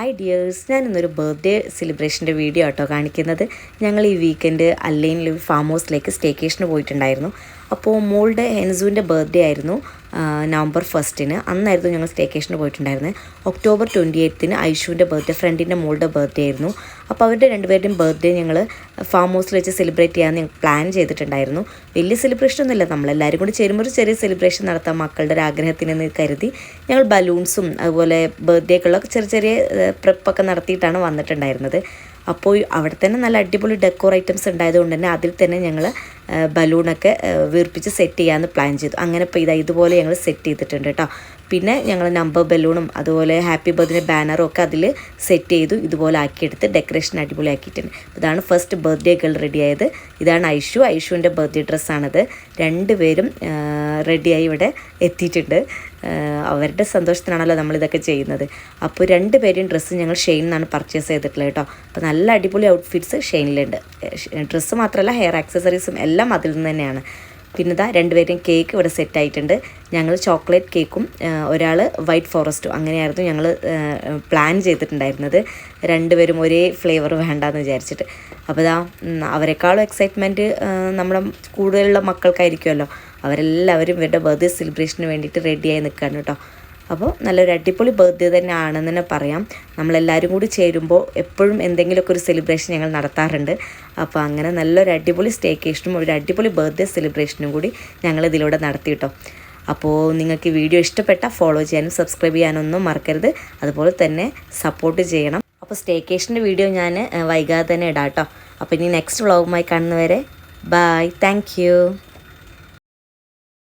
Hi dears, ഞാനിന്നൊരു birthday സെലിബ്രേഷൻ്റെ video ആട്ടോ കാണിക്കുന്നത്. ഞങ്ങൾ ഈ വീക്കെൻഡ് അല്ലൈനിൽ ഫാം ഹൗസിലേക്ക് സ്റ്റേക്കേഷന് പോയിട്ടുണ്ടായിരുന്നു. അപ്പോൾ മോളുടെ ഹെൻസുവിൻ്റെ ബർത്ത്ഡേ ആയിരുന്നു നവംബർ 1 അന്നായിരുന്നു ഞങ്ങൾ സ്റ്റേക്കേഷന് പോയിട്ടുണ്ടായിരുന്നത്. ഒക്ടോബർ 28 ഐഷുവിൻ്റെ ബർത്ത്ഡേ, ഫ്രണ്ടിൻ്റെ മോളുടെ ബർത്ത്ഡേ ആയിരുന്നു. അപ്പോൾ അവരുടെ രണ്ടുപേരുടെയും ബർത്ത്ഡേ ഞങ്ങൾ ഫാം ഹൗസിൽ വെച്ച് സെലിബ്രേറ്റ് ചെയ്യാമെന്ന് ഞങ്ങൾ പ്ലാൻ ചെയ്തിട്ടുണ്ടായിരുന്നു. വലിയ സെലിബ്രേഷനൊന്നുമില്ല, നമ്മളെല്ലാവരും കൂടി ചേരുമ്പോൾ ഒരു ചെറിയ സെലിബ്രേഷൻ നടത്താം മക്കളുടെ ഒരു ആഗ്രഹത്തിനെന്ന് കരുതി ഞങ്ങൾ ബലൂൺസും അതുപോലെ ബർത്ത്ഡേക്കുള്ള ചെറിയ പ്രെപ്പൊക്കെ നടത്തിയിട്ടാണ് വന്നിട്ടുണ്ടായിരുന്നത്. അപ്പോൾ അവിടെ തന്നെ നല്ല അടിപൊളി ഡെക്കോർ ഐറ്റംസ് ഉണ്ടായതുകൊണ്ട് തന്നെ അതിൽ തന്നെ ഞങ്ങൾ ബലൂണൊക്കെ വീർപ്പിച്ച് സെറ്റ് ചെയ്യാമെന്ന് പ്ലാൻ ചെയ്തു. അങ്ങനെ ഇപ്പോൾ ഇതുപോലെ ഞങ്ങൾ സെറ്റ് ചെയ്തിട്ടുണ്ട് കേട്ടോ. പിന്നെ ഞങ്ങൾ നമ്പർ ബലൂണും അതുപോലെ ഹാപ്പി ബർത്ത്ഡേ ബാനറും ഒക്കെ അതിൽ സെറ്റ് ചെയ്തു. ഇതുപോലെ ആക്കിയെടുത്ത് ഡെക്കറേഷൻ അടിപൊളി ആക്കിയിട്ടുണ്ട്. ഇതാണ് ഫസ്റ്റ് ബർത്ത്ഡേ ഗേൾ റെഡിയായത്. ഇതാണ് ഐഷുവിൻ്റെ ബർത്ത്ഡേ ഡ്രസ്സാണത്. രണ്ടുപേരും റെഡിയായി ഇവിടെ എത്തിയിട്ടുണ്ട്. അവരുടെ സന്തോഷത്തിനാണല്ലോ നമ്മളിതൊക്കെ ചെയ്യുന്നത്. അപ്പോൾ രണ്ടുപേരും ഡ്രസ്സ് ഞങ്ങൾ ഷെയിനിൽ നിന്നാണ് പർച്ചേസ് ചെയ്തിട്ടുള്ളത് കേട്ടോ. അപ്പോൾ നല്ല അടിപൊളി ഔട്ട്ഫിറ്റ്സ് ഷെയിനിലുണ്ട്. ഡ്രസ്സ് മാത്രമല്ല ഹെയർ ആക്സസറീസും എല്ലാം അതിൽ നിന്ന് തന്നെയാണ്. പിന്നെ ഇതാ രണ്ടുപേരും കേക്ക് ഇവിടെ സെറ്റായിട്ടുണ്ട്. ഞങ്ങൾ ചോക്ലേറ്റ് കേക്കും ഒരാൾ വൈറ്റ് ഫോറസ്റ്റും അങ്ങനെയായിരുന്നു ഞങ്ങൾ പ്ലാൻ ചെയ്തിട്ടുണ്ടായിരുന്നത്. രണ്ടുപേരും ഒരേ ഫ്ലേവർ വേണ്ടാന്ന് വിചാരിച്ചിട്ട്. അപ്പോൾ ഇതാ അവരെക്കാളും എക്സൈറ്റ്മെൻറ്റ് നമ്മുടെ കൂടുതലുള്ള മക്കൾക്കായിരിക്കുമല്ലോ. അവരെല്ലാവരും ഇവരുടെ ബർത്ത്ഡേ സെലിബ്രേഷന് വേണ്ടിയിട്ട് റെഡിയായി നിൽക്കുകയാണ് കേട്ടോ. അപ്പോൾ നല്ലൊരു അടിപൊളി ബർത്ത്ഡേ തന്നെ ആണെന്ന് തന്നെ പറയാം. നമ്മളെല്ലാവരും കൂടി ചേരുമ്പോൾ എപ്പോഴും എന്തെങ്കിലുമൊക്കെ ഒരു സെലിബ്രേഷൻ ഞങ്ങൾ നടത്താറുണ്ട്. അപ്പോൾ അങ്ങനെ നല്ലൊരു അടിപൊളി സ്റ്റേക്കേഷനും ഒരു അടിപൊളി ബർത്ത്ഡേ സെലിബ്രേഷനും കൂടി ഞങ്ങൾ ഇതിലൂടെ നടത്തി കേട്ടോ. അപ്പോൾ നിങ്ങൾക്ക് വീഡിയോ ഇഷ്ടപ്പെട്ടാൽ ഫോളോ ചെയ്യാനും സബ്സ്ക്രൈബ് ചെയ്യാനൊന്നും മറക്കരുത്. അതുപോലെ തന്നെ സപ്പോർട്ട് ചെയ്യണം. അപ്പോൾ സ്റ്റേക്കേഷൻ്റെ വീഡിയോ ഞാൻ വൈകാതെ തന്നെ ഇടാം കേട്ടോ. അപ്പോൾ ഇനി നെക്സ്റ്റ് വ്ളോഗുമായി കാണുന്നവരെ ബൈ, താങ്ക് യു.